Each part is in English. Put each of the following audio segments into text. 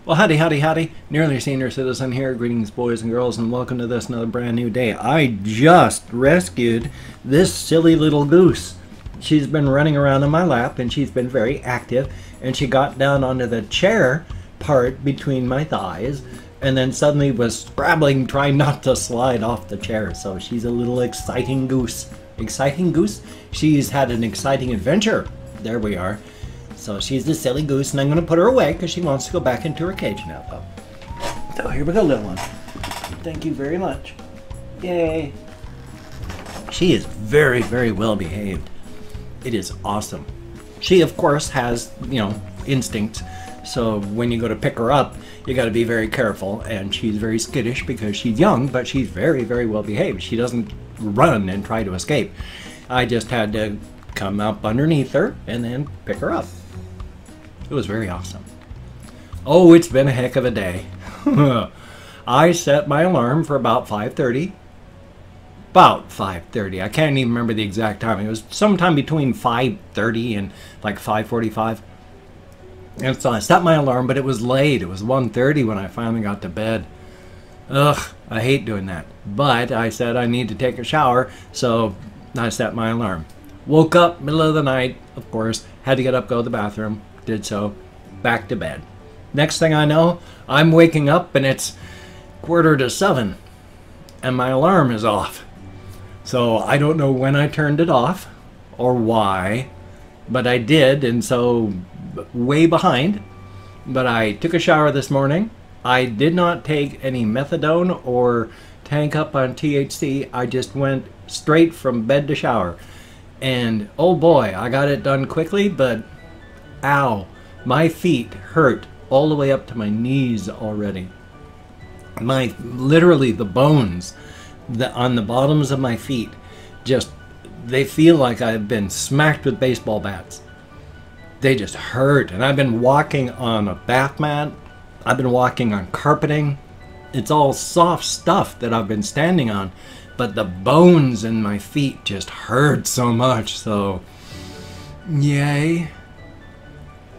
Well, howdy, howdy, howdy. Nearly Senior Citizen here. Greetings, boys and girls, and welcome to this another brand new day. I just rescued this silly little goose. She's been running around in my lap, and she's been very active, and she got down onto the chair part between my thighs, and then suddenly was scrabbling, trying not to slide off the chair. So she's a little exciting goose. Exciting goose? She's had an exciting adventure. There we are. So she's a silly goose, and I'm going to put her away because she wants to go back into her cage now, though. So here we go, little one. Thank you very much. Yay. She is very, very well behaved. It is awesome. She, of course, has, instincts. So when you go to pick her up, you got to be very careful. And she's very skittish because she's young, but she's very, very well behaved. She doesn't run and try to escape. I just had to come up underneath her and then pick her up. It was very awesome. Oh, it's been a heck of a day. I set my alarm for about 5:30. About 5:30. I can't even remember the exact time. It was sometime between 5:30 and like 5:45. And so I set my alarm, but it was late. It was 1:30 when I finally got to bed. Ugh, I hate doing that. But I said I need to take a shower, so I set my alarm. Woke up middle of the night, of course, had to get up, go to the bathroom, did so, back to bed. Next thing I know, I'm waking up and it's 6:45 and my alarm is off. So I don't know when I turned it off or why, but I did, and so way behind. But I took a shower this morning. I did not take any methadone or tank up on THC. I just went straight from bed to shower. And oh boy, I got it done quickly, but ow, my feet hurt all the way up to my knees already. Literally the bones on the bottoms of my feet, they feel like I've been smacked with baseball bats. They just hurt. And I've been walking on a bath mat. I've been walking on carpeting. It's all soft stuff that I've been standing on. But the bones in my feet just hurt so much, so yay.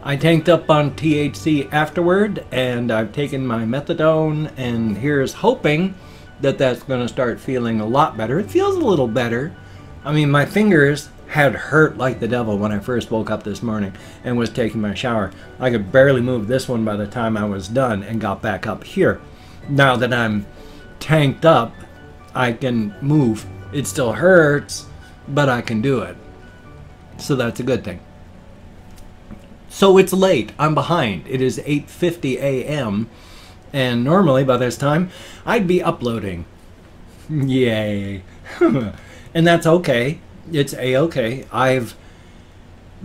I tanked up on THC afterward, and I've taken my methadone, and here's hoping that that's going to start feeling a lot better. It feels a little better. I mean, my fingers had hurt like the devil when I first woke up this morning and was taking my shower. I could barely move this one by the time I was done and got back up here. Now that I'm tanked up, I can move. It still hurts, but I can do it. So that's a good thing. So it's late. I'm behind. It is 8:50 a.m. and normally by this time I'd be uploading. Yay. And that's okay. It's a-okay. I've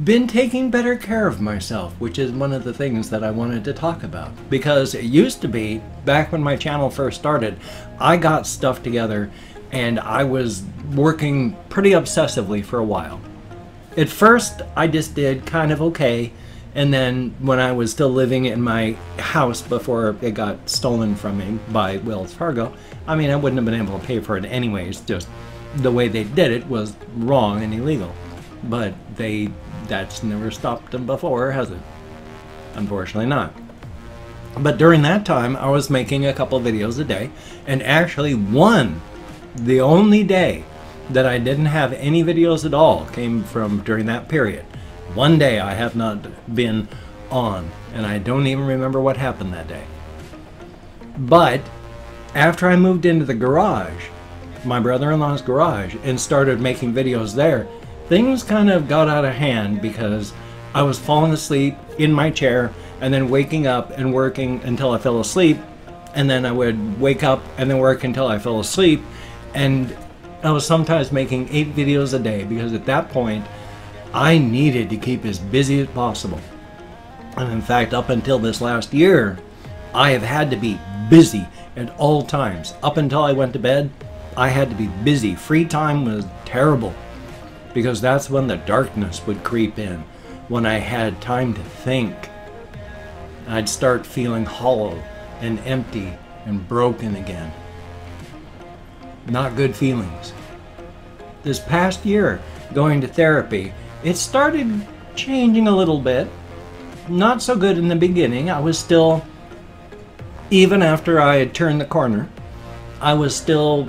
been taking better care of myself, which is one of the things that I wanted to talk about. Because it used to be, back when my channel first started, I got stuff together and I was working pretty obsessively for a while. At first, I just did kind of okay, and then when I was still living in my house before it got stolen from me by Wells Fargo, I mean, I wouldn't have been able to pay for it anyways, just the way they did it was wrong and illegal. But that's never stopped them before, has it? Unfortunately not. But during that time, I was making a couple videos a day, and actually the only day that I didn't have any videos at all came from during that period. One day I have not been on, and I don't even remember what happened that day. But after I moved into the garage, my brother-in-law's garage, and started making videos there, things kind of got out of hand because I was falling asleep in my chair and then waking up and working until I fell asleep, and then I would wake up and then work until I fell asleep, and I was sometimes making 8 videos a day because at that point I needed to keep as busy as possible. And in fact, up until this last year, I have had to be busy at all times. Up until I went to bed, I had to be busy. Free time was terrible because that's when the darkness would creep in, when I had time to think. I'd start feeling hollow and empty and broken again. Not good feelings. This past year, going to therapy, it started changing a little bit. Not so good in the beginning. I was still even after I had turned the corner, I was still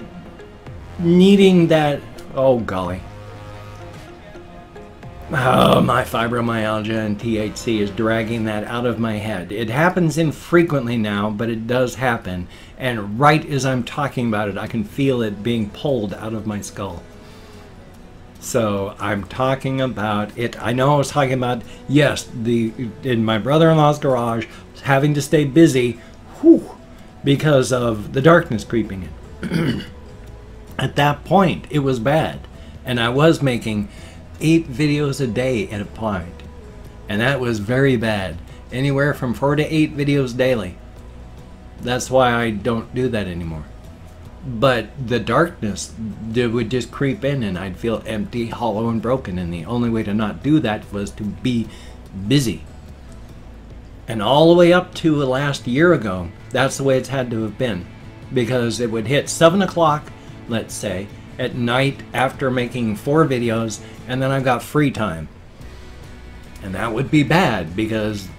needing that, oh golly. Oh, my fibromyalgia and THC is dragging that out of my head. It happens infrequently now, but it does happen. And right as I'm talking about it, I can feel it being pulled out of my skull. So I'm talking about it. I know I was talking about, yes, in my brother-in-law's garage, having to stay busy, because of the darkness creeping in. At that point, it was bad. And I was making 8 videos a day at a point, and that was very bad. Anywhere from 4 to 8 videos daily. That's why I don't do that anymore. But the darkness would just creep in, and I'd feel empty, hollow, and broken, and the only way to not do that was to be busy. And all the way up to the last year ago, that's the way it's had to have been, because it would hit 7 o'clock, let's say, at night after making 4 videos, and then I've got free time. And that would be bad, because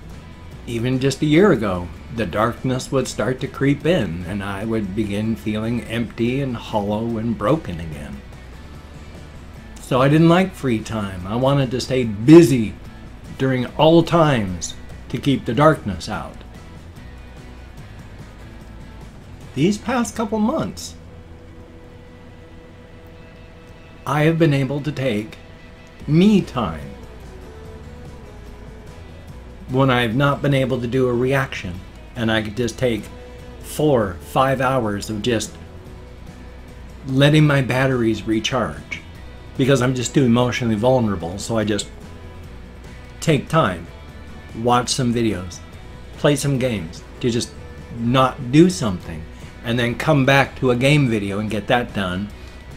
even just a year ago, the darkness would start to creep in, and I would begin feeling empty and hollow and broken again. So I didn't like free time. I wanted to stay busy during all times to keep the darkness out. These past couple months, I have been able to take me time when I've not been able to do a reaction, and I could just take 4, 5 hours of just letting my batteries recharge, because I'm just too emotionally vulnerable. So I just take time, watch some videos, play some games, to just not do something, and then come back to a game video and get that done,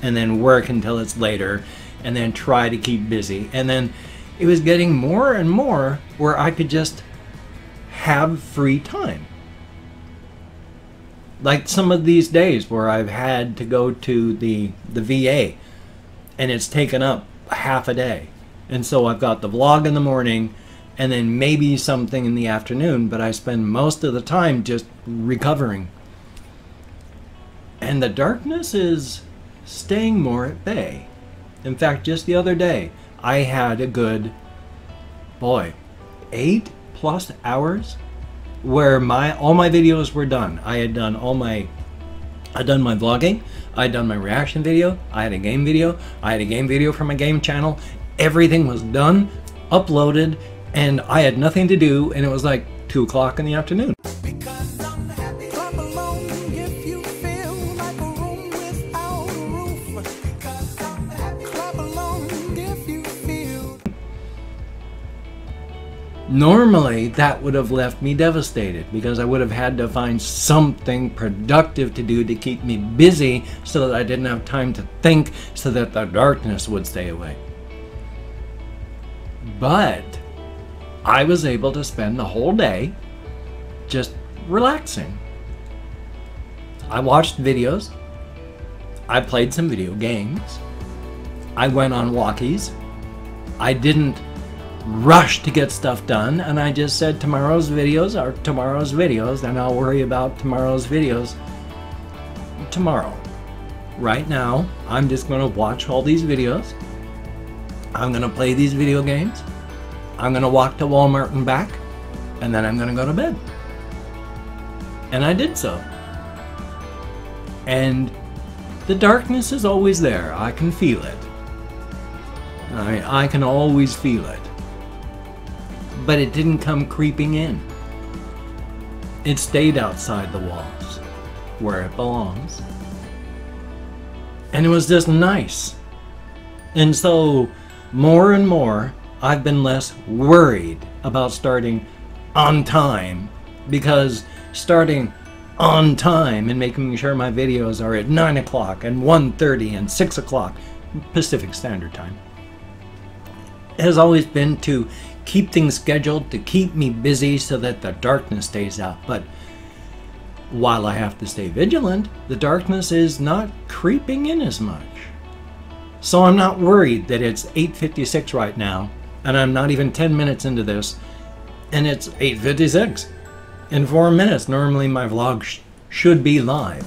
and then work until it's later, and then try to keep busy. And then it was getting more and more where I could just have free time. Like some of these days where I've had to go to the VA, and it's taken up half a day. And so I've got the vlog in the morning, and then maybe something in the afternoon, but I spend most of the time just recovering. And the darkness is staying more at bay. In fact, just the other day, I had a good, 8+ hours where all my videos were done. I'd done my vlogging, I'd done my reaction video, I had a game video, I had a game video from my game channel. Everything was done, uploaded, and I had nothing to do, and it was like 2 o'clock in the afternoon. Normally, that would have left me devastated, because I would have had to find something productive to do to keep me busy so that I didn't have time to think, so that the darkness would stay away. But I was able to spend the whole day just relaxing. I watched videos. I played some video games. I went on walkies. I didn't rush to get stuff done, and I just said tomorrow's videos are tomorrow's videos, and I'll worry about tomorrow's videos tomorrow. Right now, I'm just going to watch all these videos. I'm going to play these video games. I'm going to walk to Walmart and back, and then I'm going to go to bed. And I did so. And the darkness is always there. I can feel it. I can always feel it. But it didn't come creeping in. It stayed outside the walls, where it belongs. And it was just nice. And so, more and more, I've been less worried about starting on time, because starting on time and making sure my videos are at 9 o'clock and 1:30 and 6 o'clock Pacific Standard Time has always been to keep things scheduled, to keep me busy so that the darkness stays out. But while I have to stay vigilant, the darkness is not creeping in as much. So I'm not worried that it's 8:56 right now, and I'm not even 10 minutes into this, and it's 8:56. in 4 minutes. Normally my vlog should be live.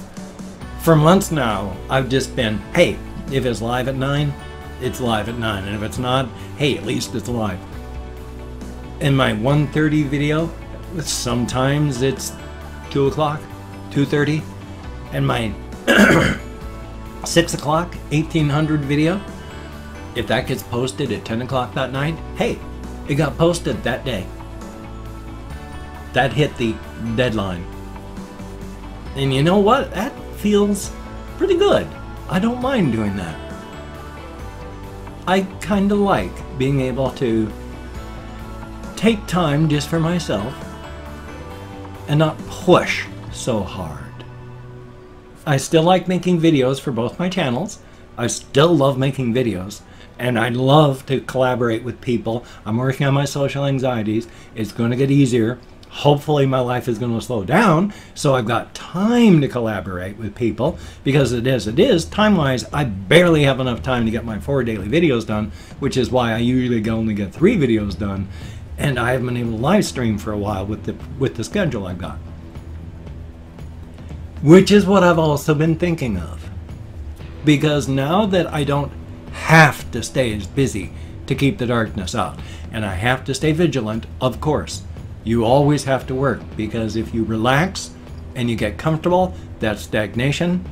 For months now, I've just been, hey, if it's live at 9, it's live at 9. And if it's not, hey, at least it's live. In my 1:30 video, sometimes it's 2 o'clock, 2:30. And my 6 o'clock, 1800 video, if that gets posted at 10 o'clock that night, hey, it got posted that day. That hit the deadline. And you know what? That feels pretty good. I don't mind doing that. I kind of like being able to take time just for myself and not push so hard. I still like making videos for both my channels. I still love making videos, and I love to collaborate with people. I'm working on my social anxieties. It's going to get easier. Hopefully my life is going to slow down, so I've got time to collaborate with people, because it is, time-wise, I barely have enough time to get my 4 daily videos done, which is why I usually only get 3 videos done, and I haven't been able to live stream for a while with the schedule I've got. Which is what I've also been thinking of, because now that I don't have to stay as busy to keep the darkness out, and I have to stay vigilant, of course. You always have to work, because if you relax and you get comfortable, that's stagnation,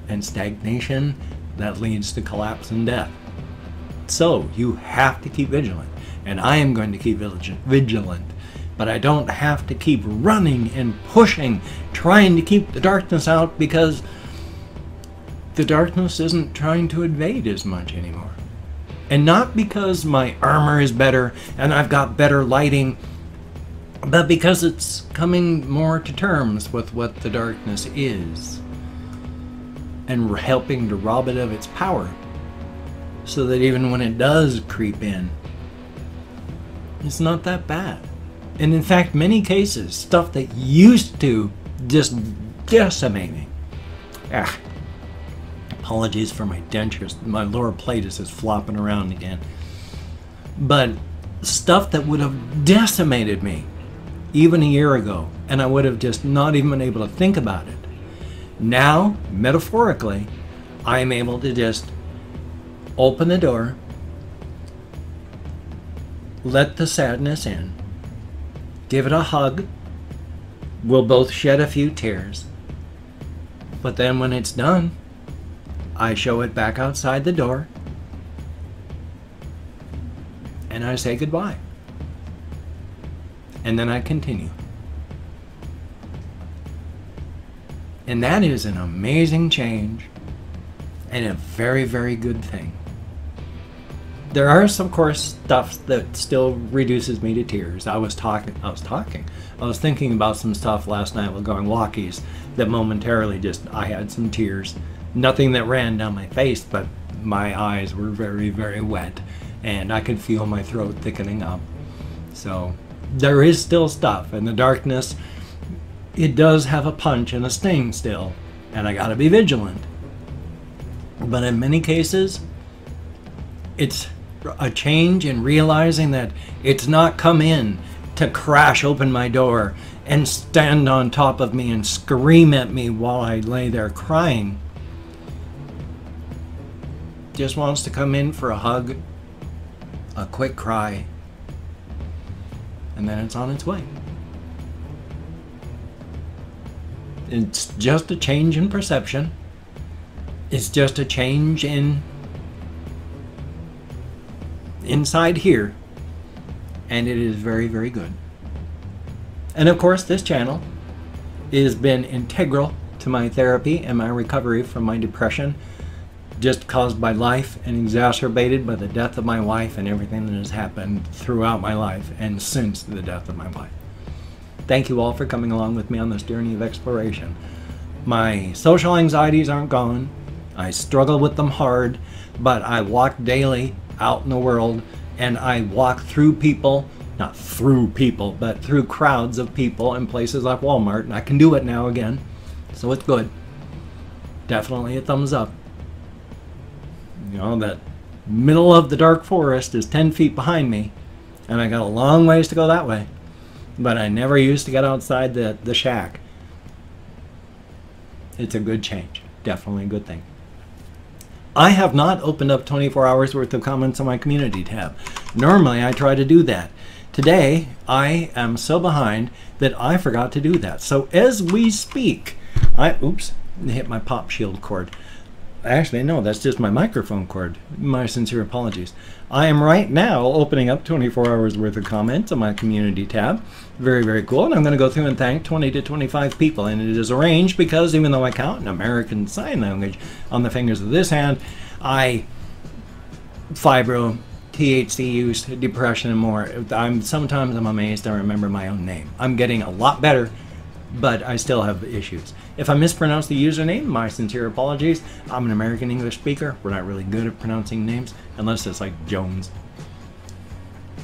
and stagnation, that leads to collapse and death. So you have to keep vigilant, and I am going to keep vigilant, but I don't have to keep running and pushing, trying to keep the darkness out, because the darkness isn't trying to invade as much anymore. And not because my armor is better and I've got better lighting, but because it's coming more to terms with what the darkness is and helping to rob it of its power, so that even when it does creep in, it's not that bad. And in fact, many cases, stuff that used to just decimate me. Apologies for my dentures. My lower plate is just flopping around again. But stuff that would have decimated me even a year ago, and I would have just not even been able to think about it. Now, metaphorically, I am able to just open the door, let the sadness in, give it a hug, we'll both shed a few tears, but then when it's done, I show it back outside the door, and I say goodbye. And then I continue. And that is an amazing change and a very, very good thing. There are some, of course, stuff that still reduces me to tears. I was thinking about some stuff last night while going walkies that momentarily I had some tears. Nothing that ran down my face, but my eyes were very, very wet, and I could feel my throat thickening up. So there is still stuff, and the darkness, it does have a punch and a sting still, and I gotta be vigilant. But in many cases, it's a change in realizing that it's not come in to crash open my door and stand on top of me and scream at me while I lay there crying. Just wants to come in for a hug, a quick cry, and then it's on its way. It's just a change in perception. It's just a change in inside here, and it is very, very good. And of course, this channel has been integral to my therapy and my recovery from my depression, just caused by life and exacerbated by the death of my wife and everything that has happened throughout my life and since the death of my wife. Thank you all for coming along with me on this journey of exploration. My social anxieties aren't gone. I struggle with them hard, but I walk daily out in the world, and I walk through people, not through people, but through crowds of people in places like Walmart, and I can do it now again, so it's good. Definitely a thumbs up. You know, that middle of the dark forest is 10 feet behind me, and I got a long ways to go that way. but I never used to get outside the shack. It's a good change. Definitely a good thing. I have not opened up 24 hours worth of comments on my community tab. Normally I try to do that. Today I am so behind that I forgot to do that. So as we speak, oops, hit my pop shield cord. Actually, no, that's just my microphone cord. My sincere apologies. I am right now opening up 24 hours worth of comments on my community tab. Very, very cool. And I'm going to go through and thank 20 to 25 people. And it is arranged because even though I count in American Sign Language on the fingers of this hand, fibro, THC use, depression, and more. Sometimes I'm amazed I remember my own name. I'm getting a lot better, but I still have issues. If I mispronounce the username, my sincere apologies. I'm an American English speaker. We're not really good at pronouncing names, unless it's like Jones.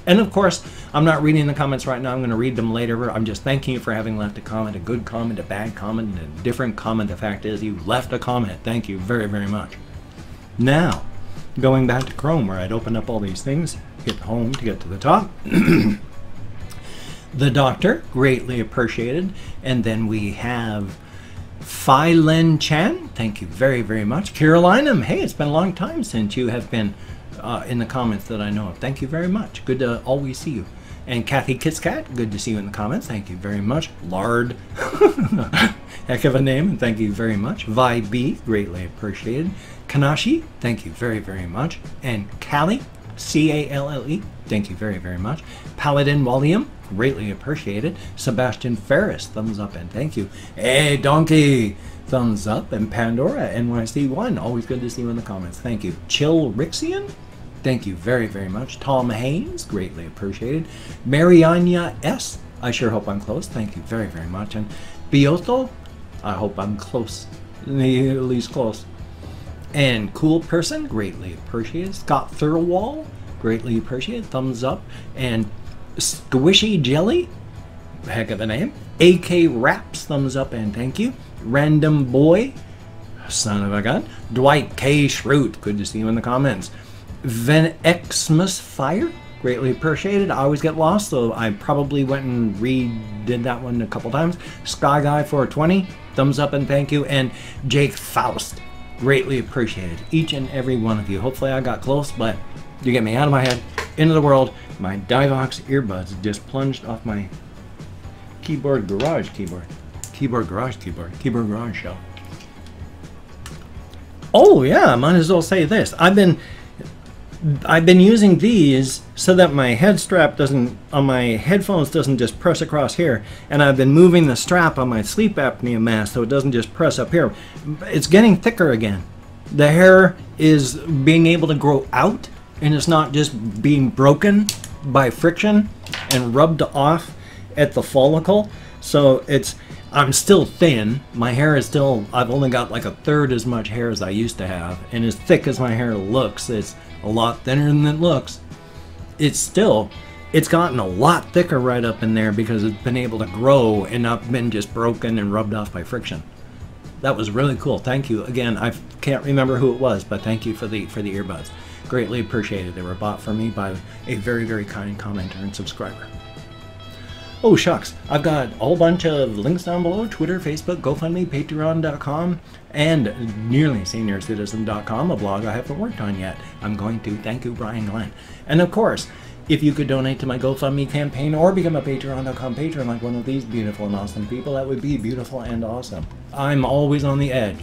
And of course, I'm not reading the comments right now. I'm going to read them later. I'm just thanking you for having left a comment, a good comment, a bad comment, and a different comment. The fact is, you left a comment. Thank you very, very much. Now, going back to Chrome, where I'd open up all these things, hit home to get to the top. The doctor, greatly appreciated. And then we have Phi Len Chan, thank you very, very much. Carolina, hey, it's been a long time since you have been in the comments that I know of. Thank you very much. Good to always see you. And Kathy Kitscat, good to see you in the comments. Thank you very much. Lard, heck of a name, and thank you very much. Vi B, greatly appreciated. Kanashi, thank you very, very much. And Callie, C-A-L-L-E, thank you very, very much. Paladin Walliam, greatly appreciated. Sebastian Ferris, thumbs up and thank you. Hey Donkey, thumbs up. And Pandora NYC1, always good to see you in the comments. Thank you. Chill Rixian, thank you very, very much. Tom Haynes, greatly appreciated. Mariana S, I sure hope I'm close. Thank you very, very much. And Bioto, I hope I'm close, at least close. And Cool Person, greatly appreciated. Scott Thurwall, greatly appreciated. Thumbs up. And Squishy Jelly, heck of a name. AK Raps, thumbs up and thank you. Random Boy, son of a gun. Dwight K. Schrute, good to see you in the comments. Venexmus Fire, greatly appreciated. I always get lost, so I probably went and redid that one a couple times. Sky Guy 420, thumbs up and thank you. And Jake Faust, greatly appreciated. Each and every one of you. Hopefully I got close, but you get me out of my head, into the world. My Divox earbuds just plunged off my keyboard garage shelf. Oh yeah, I might as well say this. I've been using these so that my head strap on my headphones doesn't just press across here, and I've been moving the strap on my sleep apnea mask so it doesn't just press up here. It's getting thicker again. The hair is being able to grow out, and it's not just being broken by friction and rubbed off at the follicle. So I'm still thin. My hair is still, I've only got like a third as much hair as I used to have, and as thick as my hair looks, it's a lot thinner than it looks. It's gotten a lot thicker right up in there because it's been able to grow and not been just broken and rubbed off by friction. That was really cool. Thank you again. I can't remember who it was, but thank you for the earbuds. Greatly appreciated. They were bought for me by a very, very kind commenter and subscriber. Oh shucks, I've got a whole bunch of links down below: Twitter, Facebook, GoFundMe, Patreon.com, and NearlySeniorCitizen.com, a blog I haven't worked on yet. I'm going to. Thank you, Brian Glenn. And of course, if you could donate to my GoFundMe campaign or become a Patreon.com patron like one of these beautiful and awesome people, that would be beautiful and awesome. I'm always on the edge.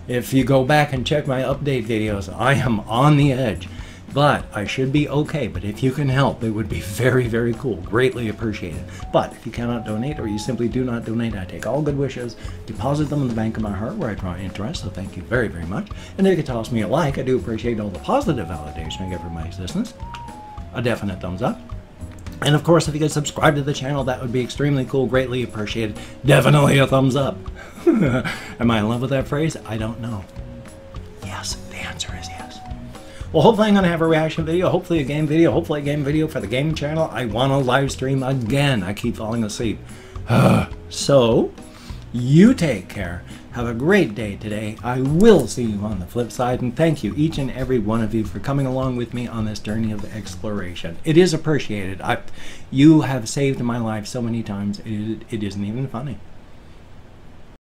If you go back and check my update videos, I am on the edge. But I should be okay. But if you can help, it would be very, very cool. Greatly appreciated. But if you cannot donate, or you simply do not donate, I take all good wishes, deposit them in the bank of my heart where I draw interest. So thank you very, very much. And if you could toss me a like, I do appreciate all the positive validation I get for my existence. A definite thumbs up. And of course, if you could subscribe to the channel, that would be extremely cool. Greatly appreciated. Definitely a thumbs up. Am I in love with that phrase? I don't know. Yes, the answer is yes. Well, hopefully I'm going to have a reaction video, hopefully a game video, hopefully a game video for the game channel. I want to live stream again. I keep falling asleep. So, You take care. Have a great day today. I will see you on the flip side, and thank you, each and every one of you, for coming along with me on this journey of exploration. It is appreciated. You have saved my life so many times, it isn't even funny.